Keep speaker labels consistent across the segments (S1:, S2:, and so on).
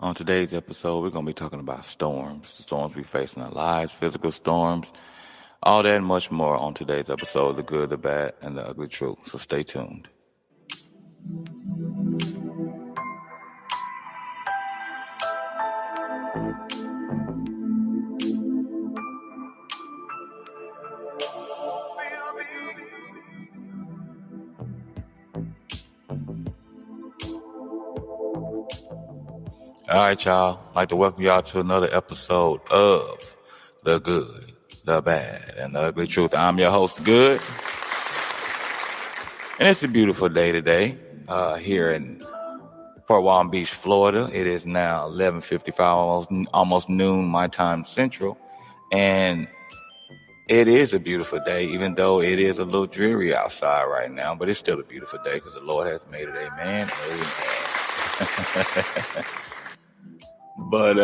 S1: On today's episode, we're going to be talking about storms, the storms we face in our lives, physical storms, all that and much more on today's episode, the good, the bad, and the ugly truth. So stay tuned. All right, y'all. I'd like to welcome y'all to another episode of The Good, The Bad, and The Ugly Truth. I'm your host, Good. And it's a beautiful day today here in Fort Walton Beach, Florida. It is now 11:55, almost noon my time central. And it is a beautiful day, even though it is a little dreary outside right now. But it's still a beautiful day because the Lord has made it. Amen. Amen. But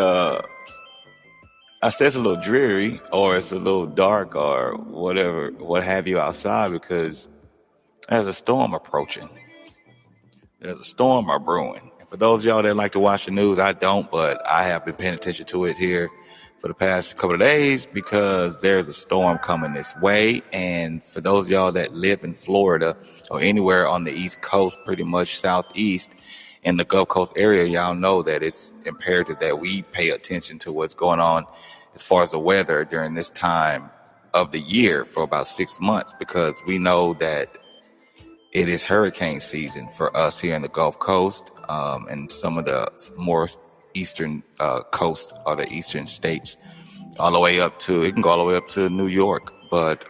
S1: I say it's a little dreary or it's a little dark or whatever, what have you outside because there's a storm approaching. There's a storm brewing. And for those of y'all that like to watch the news, I don't, but I have been paying attention to it here for the past couple of days because there's a storm coming this way. And for those of y'all that live in Florida or anywhere on the East Coast, pretty much southeast, in the Gulf Coast area, y'all know that it's imperative that we pay attention to what's going on as far as the weather during this time of the year for about 6 months, because we know that it is hurricane season for us here in the Gulf Coast and some of the more eastern coast or the eastern states, all the way up to, it can go all the way up to New York, but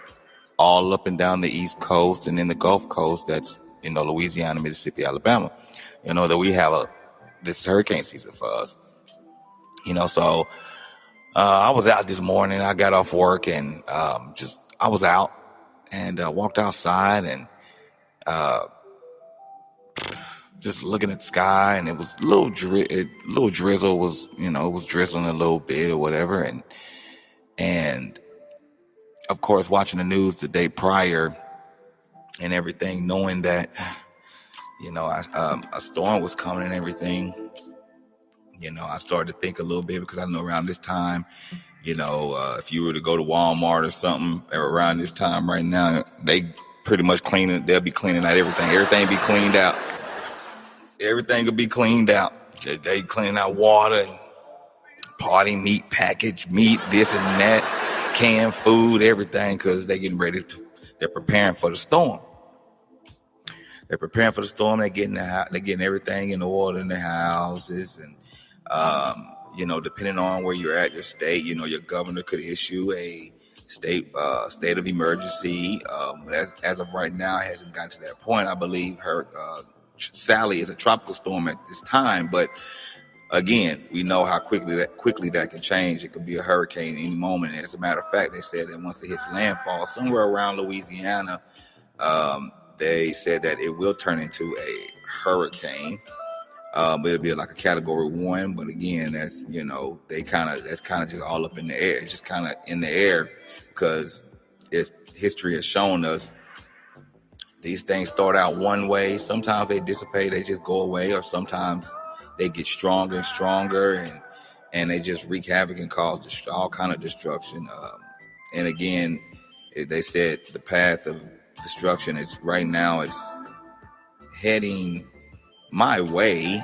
S1: all up and down the East Coast and in the Gulf Coast, that's, Louisiana, Mississippi, Alabama. That we have this hurricane season for us. So I was out this morning. I got off work and I was out and walked outside and just looking at the sky, and it was a little drizzle was, it was drizzling a little bit or whatever. And of course, watching the news the day prior and everything, knowing that, a storm was coming and everything. I started to think a little bit because I know around this time, if you were to go to Walmart or something around this time right now, they pretty much they'll be cleaning out everything. Everything be cleaned out. Everything will be cleaned out. They cleaning out water and party meat, packaged meat, this and that, canned food, everything, because they're preparing for the storm. They're preparing for the storm. They're getting everything in order in their houses, and depending on where you're at, your state, your governor could issue a state of emergency. As of right now, it hasn't gotten to that point. I believe Sally is a tropical storm at this time, but again, we know how quickly that can change. It could be a hurricane any moment. And as a matter of fact, they said that once it hits landfall somewhere around Louisiana, they said that it will turn into a hurricane, but it'll be like a Category 1. But again, that's that's kind of just all up in the air. It's just kind of in the air because history has shown us these things start out one way. Sometimes they dissipate, they just go away, or sometimes they get stronger and stronger, and they just wreak havoc and cause all kind of destruction. And again, they said the path of destruction is right now it's heading my way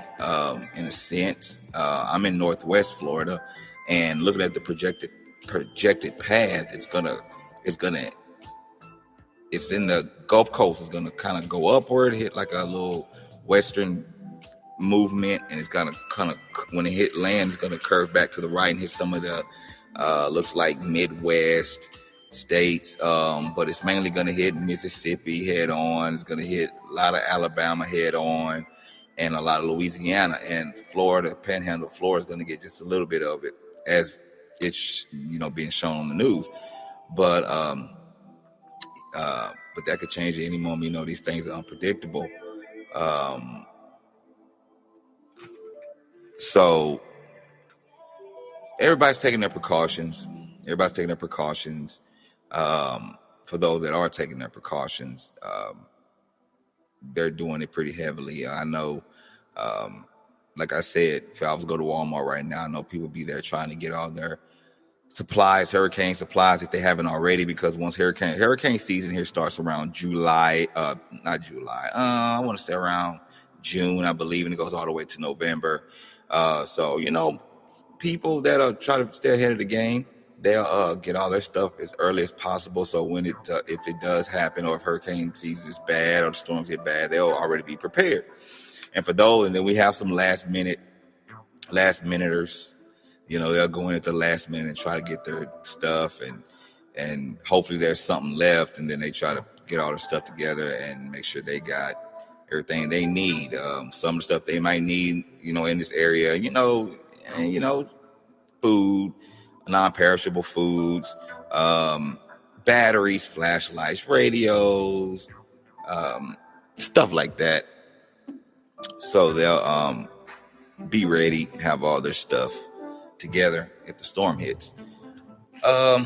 S1: in a sense. I'm in Northwest Florida, and looking at the projected path, it's in the Gulf Coast. It's gonna kind of go upward, hit like a little western movement, and it's gonna kind of, when it hit land, it's gonna curve back to the right and hit some of the looks like Midwest states, but it's mainly going to hit Mississippi head on. It's going to hit a lot of Alabama head on, and a lot of Louisiana, and Florida, Panhandle of Florida is going to get just a little bit of it as it's being shown on the news. But that could change at any moment. These things are unpredictable. So everybody's taking their precautions. For those that are taking their precautions, they're doing it pretty heavily. I know like I said, if I was to go to Walmart right now, I know people be there trying to get all their supplies, hurricane supplies, if they haven't already, because once hurricane season here starts around July, not July, I want to say around June, I believe, and it goes all the way to November. So, people that are trying to stay ahead of the game, they'll get all their stuff as early as possible. So when if it does happen, or if hurricane season is bad or the storms get bad, they'll already be prepared. And for those, and then we have some last minuters. They'll go in at the last minute and try to get their stuff, and hopefully there's something left, and then they try to get all their stuff together and make sure they got everything they need. Some of the stuff they might need, in this area, food, non-perishable foods, batteries, flashlights, radios, stuff like that. So they'll be ready, have all their stuff together if the storm hits. I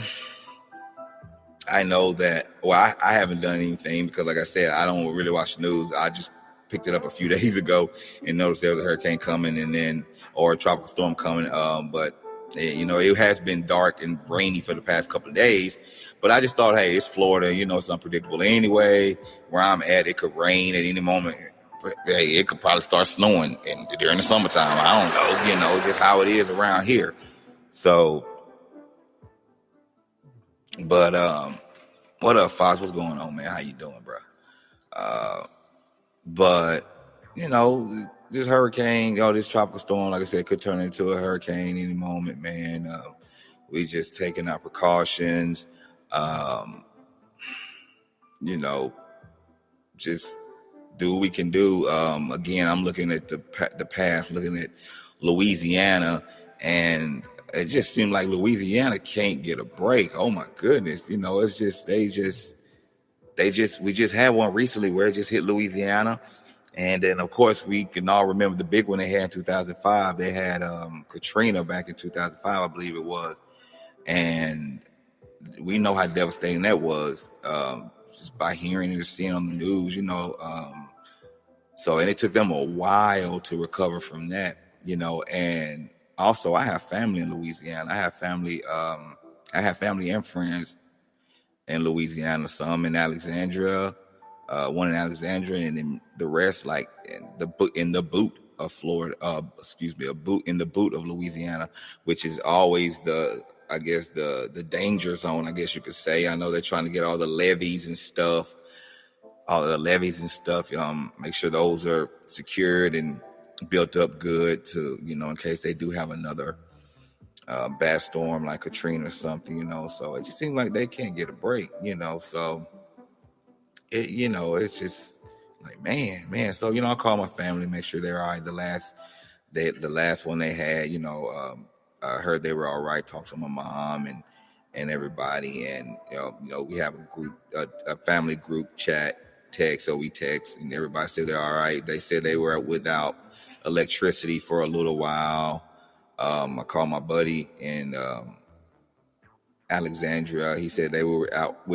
S1: know that, I haven't done anything because, like I said, I don't really watch the news. I just picked it up a few days ago and noticed there was a hurricane coming, or a tropical storm coming. But it has been dark and rainy for the past couple of days. But I just thought, hey, it's Florida. It's unpredictable anyway. Where I'm at, it could rain at any moment. But, hey, it could probably start snowing during the summertime. I don't know, just how it is around here. So, but what up, Fox? What's going on, man? How you doing, bro? But this hurricane, this tropical storm, like I said, could turn into a hurricane any moment, man. We just taking our precautions. Just do what we can do. Again, I'm looking at the past, looking at Louisiana, and it just seemed like Louisiana can't get a break. Oh my goodness. It's just, we just had one recently where it just hit Louisiana. And then, of course, we can all remember the big one they had in 2005. They had Katrina back in 2005, I believe it was. And we know how devastating that was, just by hearing and seeing on the news, So, and it took them a while to recover from that, and also I have family in Louisiana. I have family and friends in Louisiana, some in Alexandria, one in Alexandria, and then the rest like in the boot of Florida, in the boot of Louisiana, which is always the danger zone, I guess you could say. I know they're trying to get all the levees and stuff, make sure those are secured and built up good to, in case they do have another bad storm like Katrina or something, so it just seems like they can't get a break, so it's just like, man. So, I call my family, make sure they're all right. The last one they had, I heard they were all right. Talked to my mom and everybody. And, we have a family group chat text. So we text and everybody said they're all right. They said they were without electricity for a little while. I called my buddy in Alexandria. He said they were out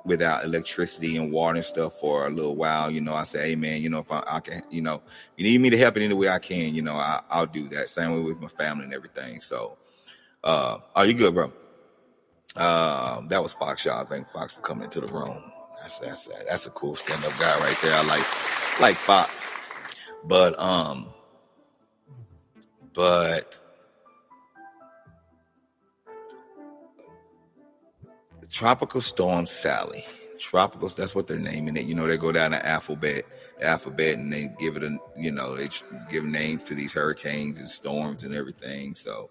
S1: without electricity and water and stuff for a little while. I say, hey man, if I can, you need me to help in any way I can, I'll do that. Same way with my family and everything. So, are you good, bro? That was Fox, y'all. Thank Fox for coming into the room. That's a cool stand-up guy right there. I like Fox, but Tropical Storm Sally. Tropicals, that's what they're naming it. They go down the alphabet, and they give it they give names to these hurricanes and storms and everything. So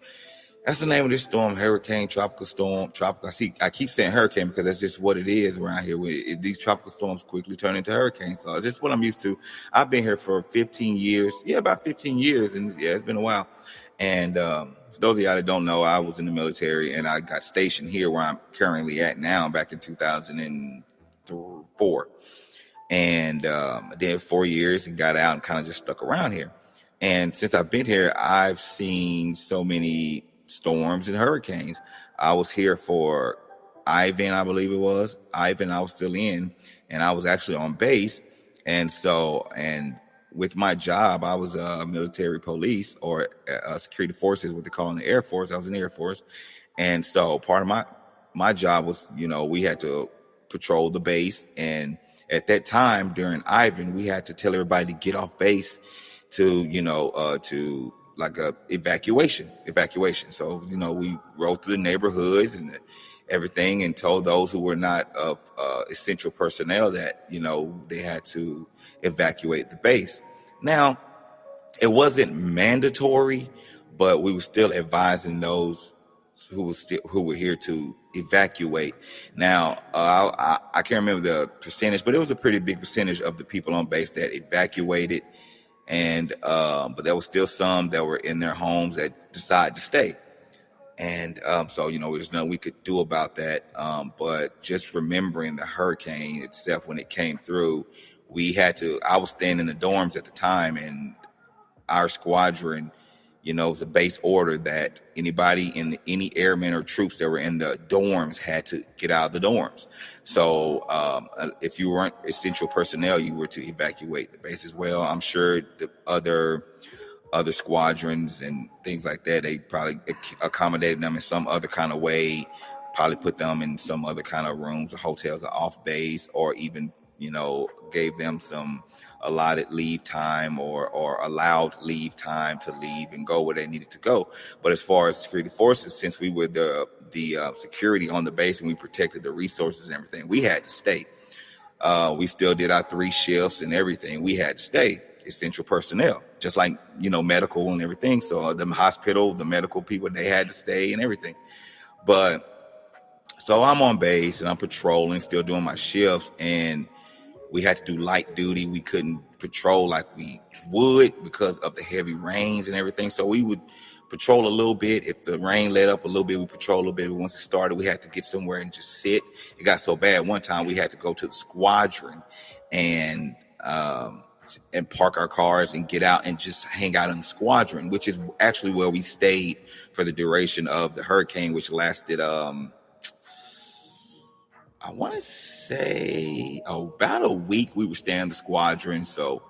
S1: that's the name of this storm, hurricane, tropical storm, tropical. I keep saying hurricane because that's just what it is around here. These tropical storms quickly turn into hurricanes. So it's just what I'm used to. I've been here for 15 years. Yeah, about 15 years. And yeah, it's been a while. And for those of y'all that don't know, I was in the military and I got stationed here where I'm currently at now back in 2004. And I did 4 years and got out and kind of just stuck around here. And since I've been here, I've seen so many storms and hurricanes. I was here for Ivan, I believe it was. Ivan, I was still in, and I was actually on base. And so, and with my job, I was a military police or security forces, what they call in the Air Force. I was in the Air Force. And so part of my job was, we had to patrol the base. And at that time during Ivan, we had to tell everybody to get off base to, to like a evacuation. So, we rode through the neighborhoods and everything and told those who were not of essential personnel that, they had to evacuate the base. Now, it wasn't mandatory, but we were still advising those who were here to evacuate. Now, I can't remember the percentage, but it was a pretty big percentage of the people on base that evacuated, and but there was still some that were in their homes that decided to stay. And so, there's nothing we could do about that. But just remembering the hurricane itself when it came through, I was staying in the dorms at the time, and our squadron, it was a base order that anybody any airmen or troops that were in the dorms had to get out of the dorms. So if you weren't essential personnel, you were to evacuate the base as well. I'm sure the other squadrons and things like that, they probably accommodated them in some other kind of way, probably put them in some other kind of rooms or hotels or off base, or even, gave them some allotted leave time or allowed leave time to leave and go where they needed to go. But as far as security forces, since we were the security on the base and we protected the resources and everything, we had to stay. We still did our 3 shifts and everything. We had to stay. Essential personnel, just like, medical and everything. So the hospital, the medical people, they had to stay and everything. But so I'm on base and I'm patrolling, still doing my shifts, and we had to do light duty. We couldn't patrol like we would because of the heavy rains and everything. So we would patrol a little bit. If the rain let up a little bit, we patrol a little bit. But once it started, we had to get somewhere and just sit. It got so bad one time we had to go to the squadron and park our cars and get out and just hang out in the squadron, which is actually where we stayed for the duration of the hurricane, which lasted I want to say about a week. We were staying in the squadron. So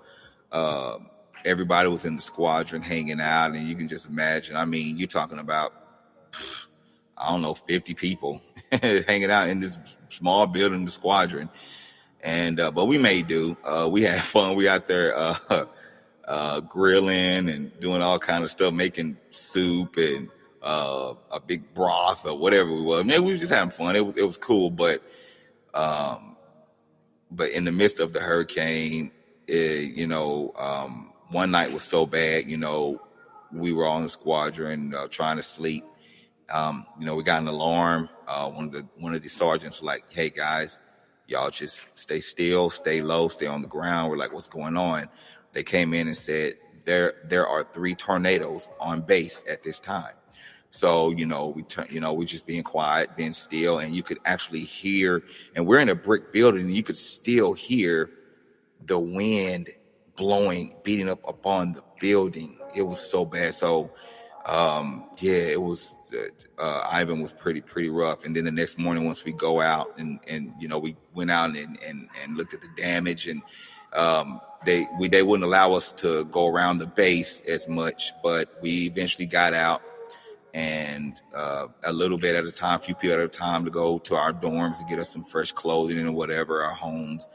S1: everybody was in the squadron hanging out, and you can just imagine. I mean, you're talking about, 50 people hanging out in this small building, the squadron. And but we made do. We had fun. We out there grilling and doing all kind of stuff, making soup and a big broth or whatever we was. Man, we were just having fun. It was cool, but in the midst of the hurricane, one night was so bad. We were on the squadron trying to sleep. We got an alarm. One of the sergeants was like, "Hey guys, y'all just stay still, stay low, stay on the ground." We're like, "What's going on?" They came in and said there are 3 tornadoes on base at this time. So, we're just being quiet, being still, and you could actually hear, and we're in a brick building, and you could still hear the wind blowing, beating up upon the building. It was so bad. So, it was, Ivan was pretty rough. And then the next morning, once we go out and we went out and looked at the damage, and they wouldn't allow us to go around the base as much, but we eventually got out, and a little bit at a time, a few people at a time, to go to our dorms to get us some fresh clothing and whatever, our homes.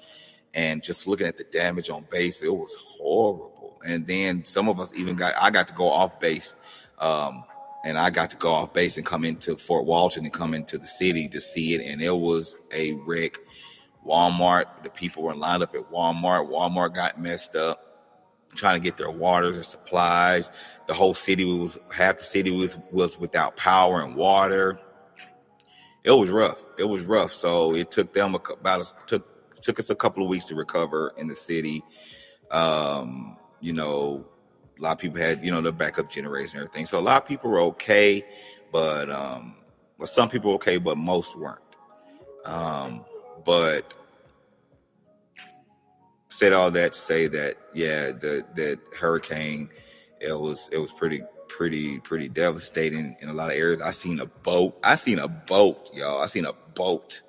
S1: And just looking at the damage on base, it was horrible. And then some of us I got to go off base, and I got to go off base and come into Fort Walton and come into the city to see it. And it was a wreck. Walmart, the people were lined up at Walmart. Walmart got messed up, trying to get their water, their supplies. The whole city half the city was without power and water. It was rough. So it took them took us a couple of weeks to recover in the city. A lot of people had, the backup generation and everything. So a lot of people were okay, but some people were okay, but most weren't. But said all that to say that, that hurricane, it was pretty devastating in a lot of areas. I seen a boat, y'all. I seen a boat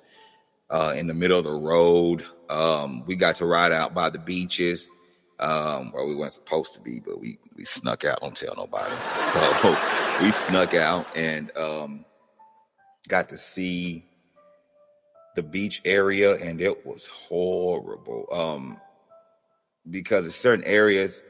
S1: in the middle of the road. We got to ride out by the beaches, where we weren't supposed to be, but we snuck out. Don't tell nobody. So we snuck out and got to see the beach area, and it was horrible. Because in certain areas,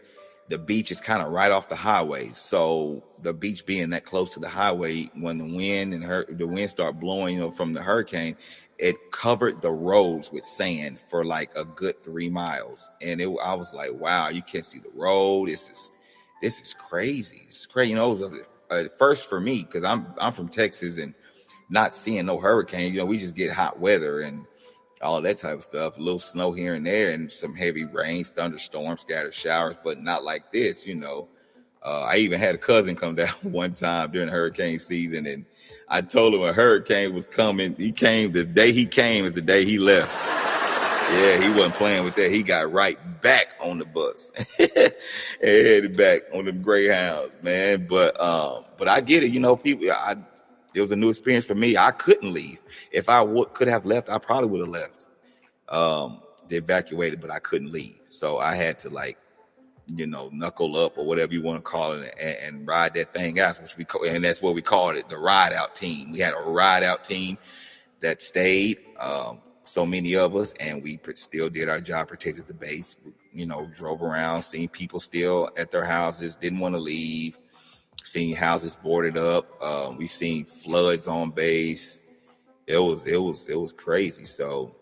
S1: the beach is kind of right off the highway. So the beach being that close to the highway, when the wind started blowing, from the hurricane, it covered the roads with sand for like a good 3 miles. And I was like, wow, you can't see the road. This is crazy. It's crazy. It was a first for me, because I'm from Texas, and not seeing no hurricane. We just get hot weather and all that type of stuff, a little snow here and there, and some heavy rains, thunderstorms, scattered showers, but not like this. I even had a cousin come down one time during hurricane season, and I told him a hurricane was coming. He came, the day he came is the day he left. Yeah, he wasn't playing with that. He got right back on the bus and headed back on them Greyhounds, man. But I get it. People, it was a new experience for me. I couldn't leave. If I could have left, I probably would have left. They evacuated, but I couldn't leave. So I had to knuckle up, or whatever you want to call it, and ride that thing out, and that's what we called it, the ride out team. We had a ride out team that stayed, so many of us, and we still did our job, protected the base, drove around, seen people still at their houses, didn't want to leave, seen houses boarded up. We seen floods on base. It was crazy. So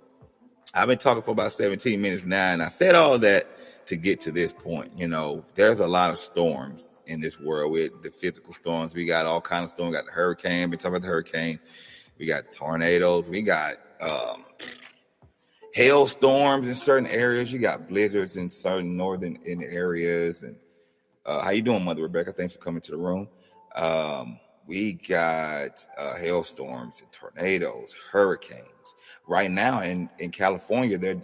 S1: I've been talking for about 17 minutes now, and I said all that to get to this point. There's a lot of storms in this world. With the physical storms, we got all kinds of storms. We got the hurricane. Been talking about the hurricane. We got tornadoes. We got hailstorms in certain areas. You got blizzards in certain northern areas. And how you doing, Mother Rebecca? Thanks for coming to the room. We got hailstorms and tornadoes, hurricanes. Right now in California, they're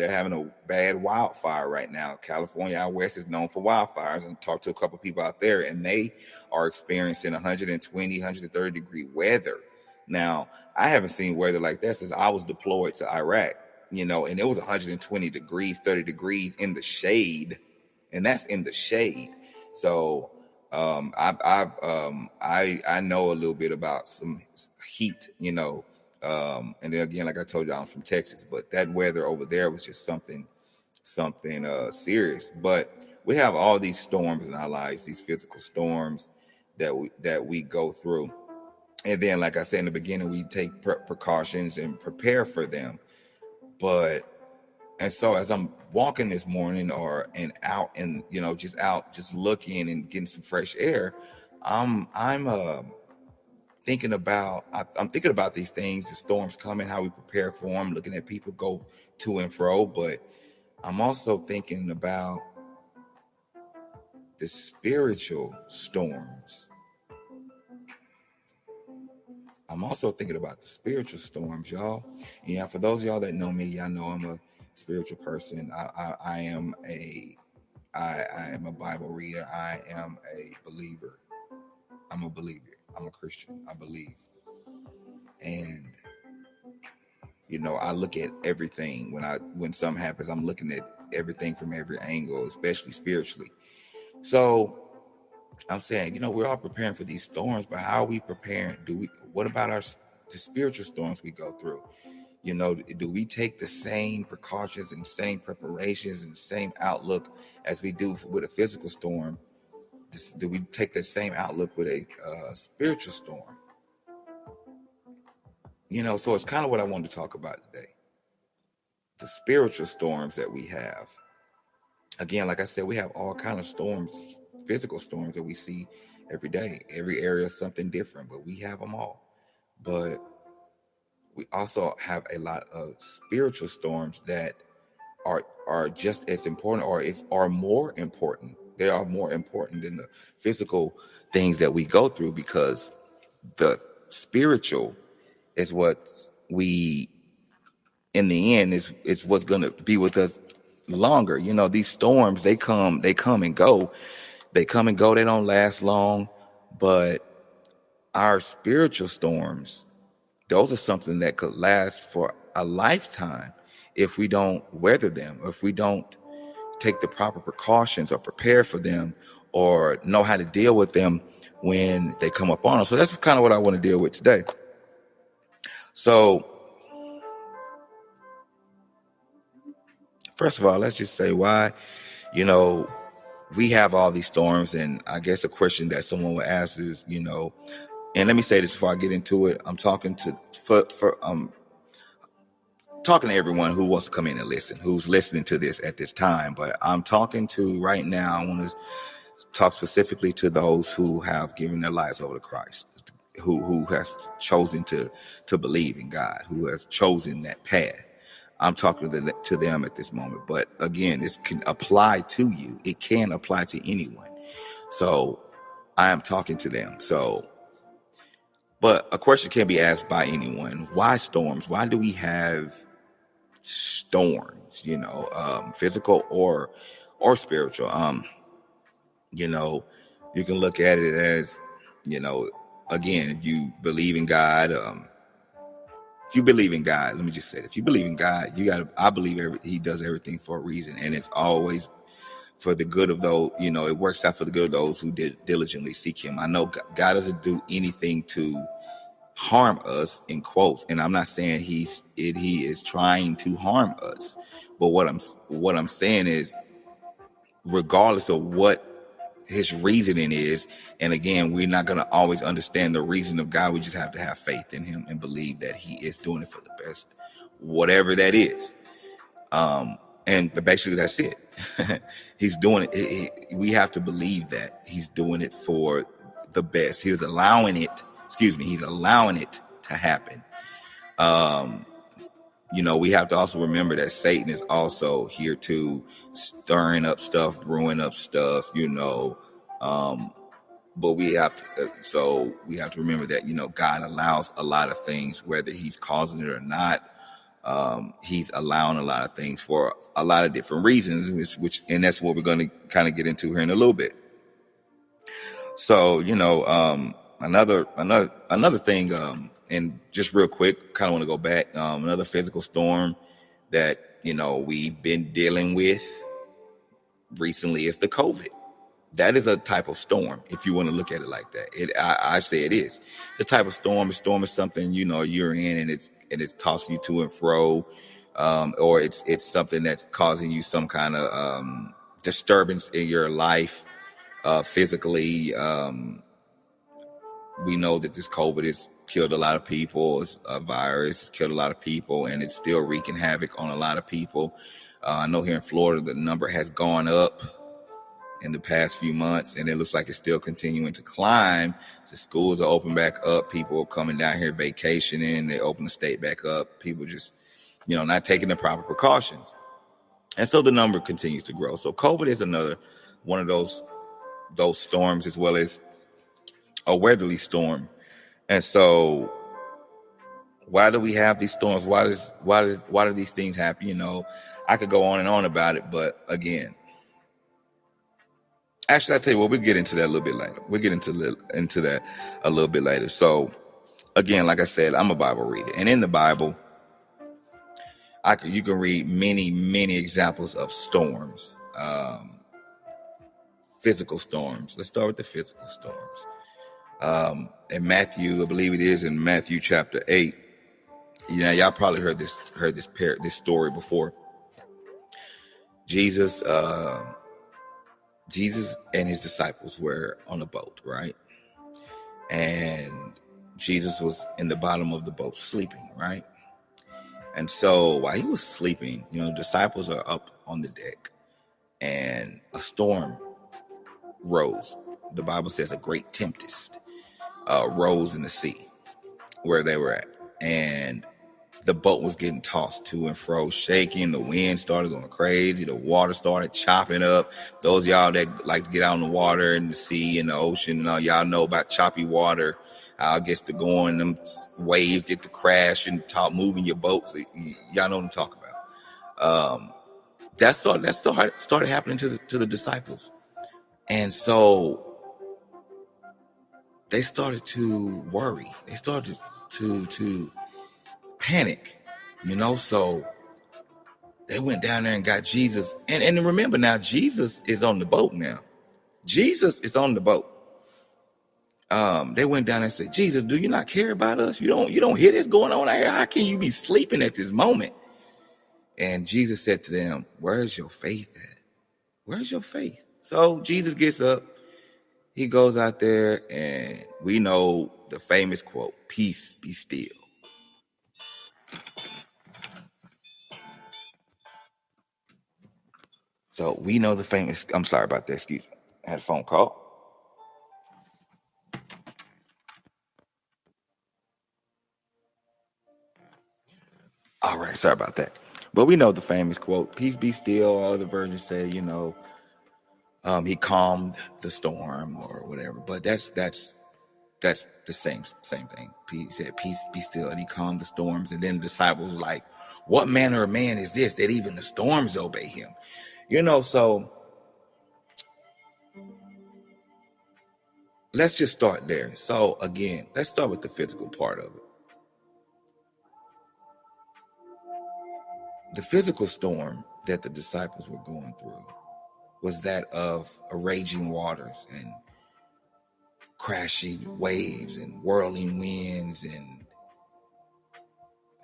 S1: having a bad wildfire right now. California out west is known for wildfires, and talked to a couple people out there, and they are experiencing 120, 130 degree weather. Now, I haven't seen weather like that since I was deployed to Iraq, and it was 120 degrees, 30 degrees in the shade, and that's in the shade. So I know a little bit about some heat, and then again, like I told you, I'm from Texas, but that weather over there was just something serious. But we have all these storms in our lives, these physical storms that we go through. And then, like I said in the beginning, we take precautions and prepare for them. And so as I'm walking this morning just looking and getting some fresh air, I'm thinking about these things, the storms coming, how we prepare for them, looking at people go to and fro. But I'm also thinking about the spiritual storms. Y'all. Yeah, for those of y'all that know me, y'all know I'm a spiritual person. I am a Bible reader. I am a believer. I'm a Christian. I believe. And I look at everything when something happens. I'm looking at everything from every angle, especially spiritually. So I'm saying, we're all preparing for these storms, but how are we preparing? What about the spiritual storms we go through? Do we take the same precautions and same preparations and same outlook as we do with a physical storm? Do we take the same outlook with a spiritual storm? So it's kind of what I wanted to talk about today. The spiritual storms that we have. Again, like I said, we have all kinds of storms, physical storms that we see every day. Every area is something different, but we have them all. But we also have a lot of spiritual storms that are just as important, or more important. They are more important than the physical things that we go through, because the spiritual is what we, in the end, is what's going to be with us longer. These storms, they come and go. They come and go. They don't last long. But our spiritual storms, those are something that could last for a lifetime if we don't weather them, if we don't take the proper precautions or prepare for them or know how to deal with them when they come up on us. So that's kind of what I want to deal with today. So first of all, let's just say why, we have all these storms. And I guess a question that someone would ask is, and let me say this before I get into it. I'm talking to talking to everyone who wants to come in and listen, who's listening to this at this time. But I'm talking to right now, I want to talk specifically to those who have given their lives over to Christ, who has chosen to believe in God, who has chosen that path. I'm talking to them at this moment. But again, this can apply to you. It can apply to anyone. So I am talking to them. But a question can be asked by anyone. Why storms? Why do we have storms, physical or spiritual? You can look at it as, again, if you believe in God, let me just say it. If you believe in God, I believe he does everything for a reason. And it's always for the good of those, it works out for the good of those who diligently seek him. I know God doesn't do anything to harm us, in quotes, and I'm not saying he is trying to harm us, but what I'm saying is, regardless of what his reasoning is, and again, we're not going to always understand the reason of God. We just have to have faith in him and believe that he is doing it for the best, whatever that is. And basically that's it. He's doing it. We have to believe that he's doing it for the best. He's allowing it to happen. We have to also remember that Satan is also here to stirring up stuff, brewing up stuff, but we have to remember that, God allows a lot of things, whether he's causing it or not. He's allowing a lot of things for a lot of different reasons, and that's what we're going to kind of get into here in a little bit. So, another thing, and just real quick, kind of want to go back, another physical storm that, we've been dealing with recently is the COVID. That is a type of storm, if you want to look at it like that. I say it is. It's a type of storm. A storm is something, you're in, and it's tossing you to and fro, or it's something that's causing you some kind of disturbance in your life, physically. We know that this COVID has killed a lot of people. It's a virus. It's killed a lot of people, and it's still wreaking havoc on a lot of people. I know here in Florida, the number has gone up in the past few months, and it looks like it's still continuing to climb. The schools are open back up. People are coming down here vacationing. They open the state back up. People just, not taking the proper precautions. And so the number continues to grow. So COVID is another one of those storms, as well as a weatherly storm. And so why do we have these storms? Why do these things happen? I could go on and on about it, but again, actually, I'll tell you what, we'll get into that a little bit later. We'll get into that a little bit later. So again, like I said, I'm a Bible reader, and in the Bible, you can read many, many examples of storms, physical storms. Let's start with the physical storms. In Matthew, I believe it is in Matthew chapter 8. Y'all probably heard this story before. Jesus and his disciples were on a boat, right? And Jesus was in the bottom of the boat sleeping, right? And so while he was sleeping, disciples are up on the deck, and a storm rose. The Bible says a great tempest rose in the sea where they were at. And the boat was getting tossed to and fro, shaking. The wind started going crazy. The water started chopping up. Those of y'all that like to get out in the water and the sea and the ocean, y'all know about choppy water. How it gets to going, them waves get to crash and moving your boats. Y'all know what I'm talking about. That started happening to the disciples. And so they started to worry. They started to panic, so They went down there and got Jesus. And remember now, Jesus is on the boat now. Jesus is on the boat. They went down and said, Jesus, do you not care about us? You don't hear this going on out here? How can you be sleeping at this moment? And Jesus said to them, where's your faith at? Where's your faith? So Jesus gets up. He goes out there, and we know the famous quote, peace be still. So we know the famous, I'm sorry about that, excuse me. I had a phone call. All right, sorry about that. But we know the famous quote, peace be still. All the versions say, he calmed the storm or whatever. But that's the same thing. He said, peace be still, and he calmed the storms. And then the disciples were like, what manner of man is this that even the storms obey him? So let's just start there. So again, let's start with the physical part of it. The physical storm that the disciples were going through was that of a raging waters and crashing waves and whirling winds and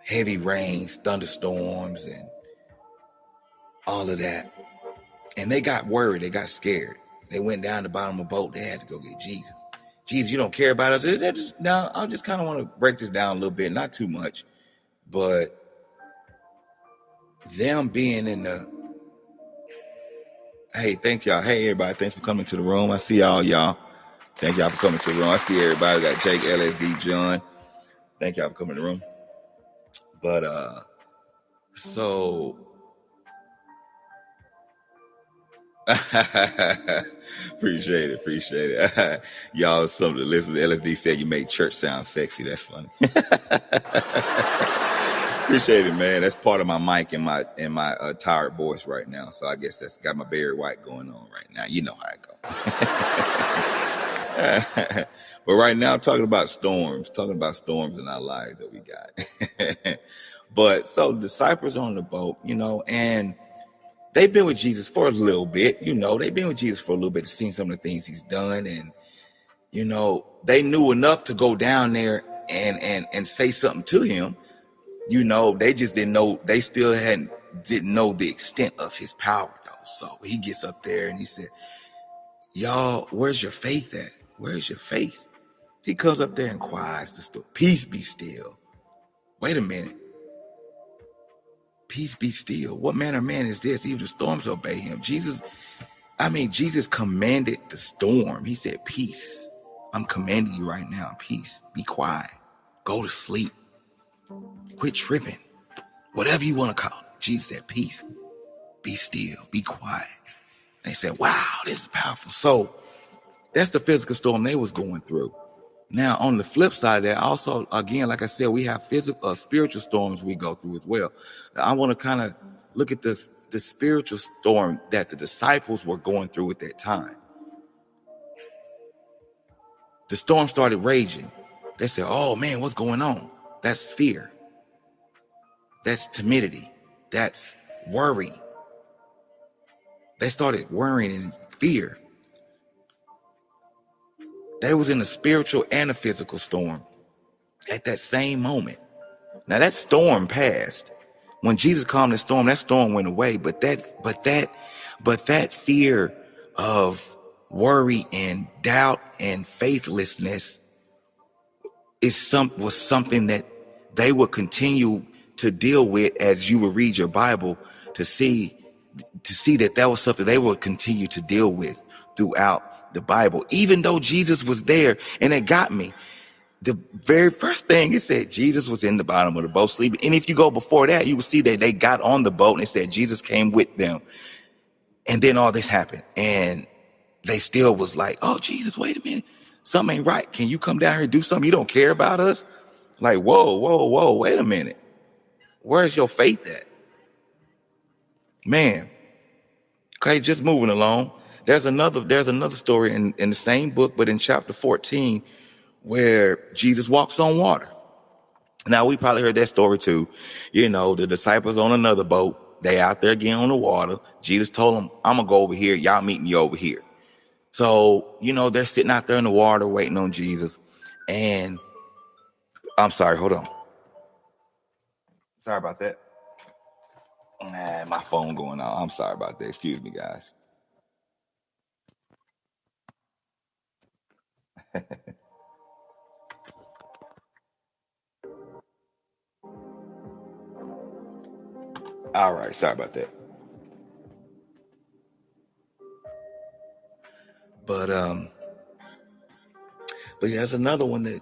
S1: heavy rains, thunderstorms, and all of that. And they got worried. They got scared. They went down the bottom of the boat. They had to go get Jesus. Jesus, you don't care about us. Now, I just kind of want to break this down a little bit, not too much, but them being in the, hey, thank y'all. Hey, everybody, thanks for coming to the room. I see y'all. Thank y'all for coming to the room. I see everybody. Got Jake, LSD, John. Thank y'all for coming to the room. But, so... appreciate it. Y'all, some of the listeners, LSD said you make church sound sexy. That's funny. Appreciate it, man. That's part of my mic and my tired voice right now. So I guess that's got my Barry White going on right now. You know how it goes. But right now, I'm talking about storms in our lives that we got. But so disciples on the boat, and they've been with Jesus for a little bit, they've been with Jesus for a little bit, seen some of the things he's done. And, they knew enough to go down there and say something to him. They just didn't know, they still didn't know the extent of his power though. So he gets up there and he said, y'all, where's your faith at? Where's your faith? He comes up there and quiets the storm. Peace be still. Wait a minute. Peace be still. What manner of man is this? Even the storms obey him. Jesus commanded the storm. He said, peace. I'm commanding you right now. Peace. Be quiet. Go to sleep. Quit tripping. Whatever you want to call it. Jesus said, peace. Be still. Be quiet. They said, wow, this is powerful. So that's the physical storm they was going through. Now, on the flip side of that, also, again, like I said, we have spiritual storms we go through as well. I want to kind of look at the spiritual storm that the disciples were going through at that time. The storm started raging. They said, oh, man, what's going on? That's fear. That's timidity. That's worry. They started worrying in fear. They was in a spiritual and a physical storm at that same moment. Now that storm passed. When Jesus calmed the storm, that storm went away. But that fear of worry and doubt and faithlessness was something that they would continue to deal with as you would read your Bible to see that was something they would continue to deal with throughout the Bible, even though Jesus was there. And it got me. The very first thing it said, Jesus was in the bottom of the boat sleeping. And if you go before that, you will see that they got on the boat and it said Jesus came with them. And then all this happened. And they still was like, oh, Jesus, wait a minute. Something ain't right. Can you come down here and do something? You don't care about us? Like, whoa, wait a minute. Where's your faith at? Man. Okay, just moving along. There's another story in the same book, but in chapter 14, where Jesus walks on water. Now, we probably heard that story too. The disciples on another boat, they out there again on the water. Jesus told them, I'm going to go over here. Y'all meet me over here. So, they're sitting out there in the water waiting on Jesus. And I'm sorry, hold on. Sorry about that. My phone going on. I'm sorry about that. Excuse me, guys. All right, sorry about that. But yeah, there's another one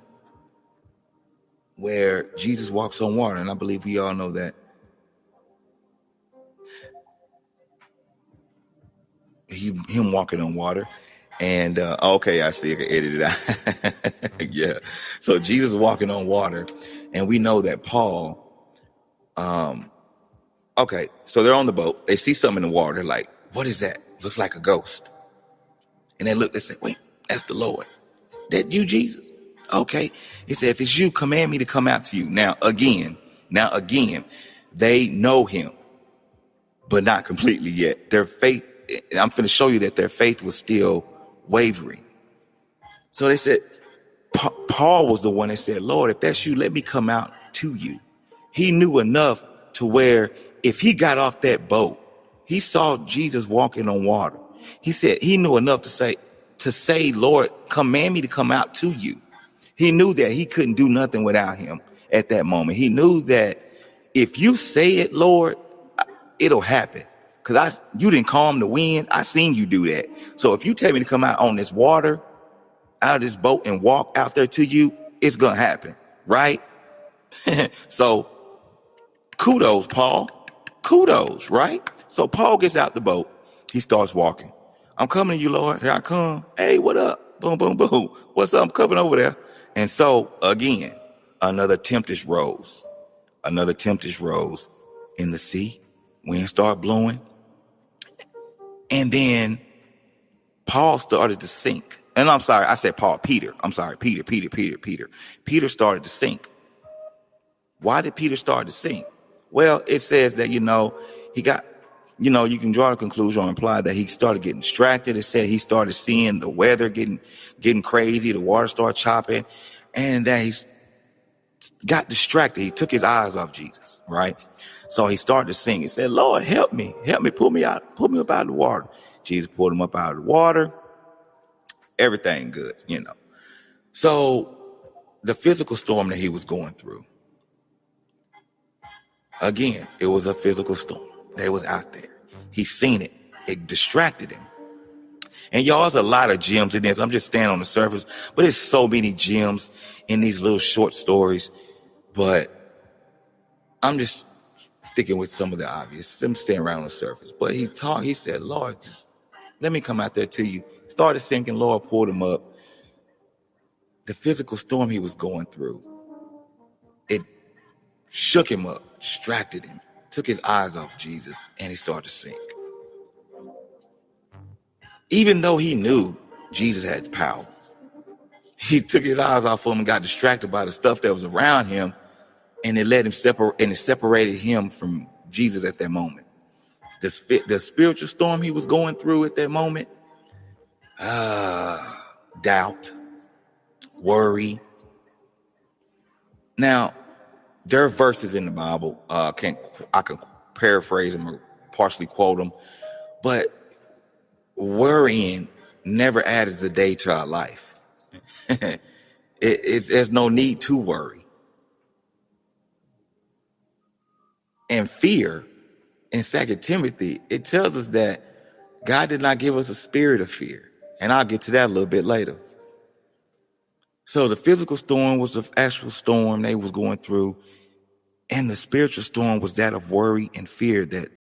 S1: where Jesus walks on water, and I believe we all know that. Him walking on water. And okay, I see. I can edit it out. Yeah. So Jesus walking on water, and we know that Paul. Okay, so they're on the boat. They see something in the water. They're like, "What is that? Looks like a ghost." And they look. They say, "Wait, that's the Lord. That you, Jesus?" Okay. He said, "If it's you, command me to come out to you." Now again, they know him, but not completely yet. Their faith. I'm going to show you that their faith was still wavering. So they said, Paul was the one that said, "Lord, if that's you, let me come out to you." He knew enough to where if he got off that boat, he saw Jesus walking on water. He said he knew enough to say, "Lord, command me to come out to you." He knew that he couldn't do nothing without him at that moment. He knew that if you say it, Lord, it'll happen. Because you didn't calm the winds. I seen you do that. So if you tell me to come out on this water, out of this boat and walk out there to you, it's going to happen. Right? So kudos, Paul. Kudos, right? So Paul gets out the boat. He starts walking. "I'm coming to you, Lord. Here I come. Hey, what up? Boom, boom, boom. What's up? I'm coming over there." And so again, another tempest rose. Another tempest rose in the sea. Wind started blowing. And then Paul started to sink. And I'm sorry, I said Paul, Peter. I'm sorry, Peter. Peter started to sink. Why did Peter start to sink? Well, it says that, he got, you can draw a conclusion or imply that he started getting distracted. It said he started seeing the weather getting crazy. The water started chopping, and that he got distracted. He took his eyes off Jesus, right? So he started to sing. He said, "Lord, help me, pull me up out of the water." Jesus pulled him up out of the water. Everything good, So the physical storm that he was going through, again, it was a physical storm. They was out there. He seen it. It distracted him. And y'all, there's a lot of gems in this. I'm just standing on the surface, but there's so many gems in these little short stories. But I'm just sticking with some of the obvious. I'm staying around on the surface. But he said, "Lord, just let me come out there to you." Started sinking. Lord pulled him up. The physical storm he was going through, it shook him up, distracted him, took his eyes off Jesus, and he started to sink. Even though he knew Jesus had power, he took his eyes off of him and got distracted by the stuff that was around him, and it let him separated him from Jesus at that moment. The spiritual storm he was going through at that moment, doubt, worry. Now, there are verses in the Bible. I can paraphrase them or partially quote them, but worrying never adds a day to our life. There's no need to worry. And fear, in 2 Timothy, it tells us that God did not give us a spirit of fear. And I'll get to that a little bit later. So the physical storm was the actual storm they was going through. And the spiritual storm was that of worry and fear that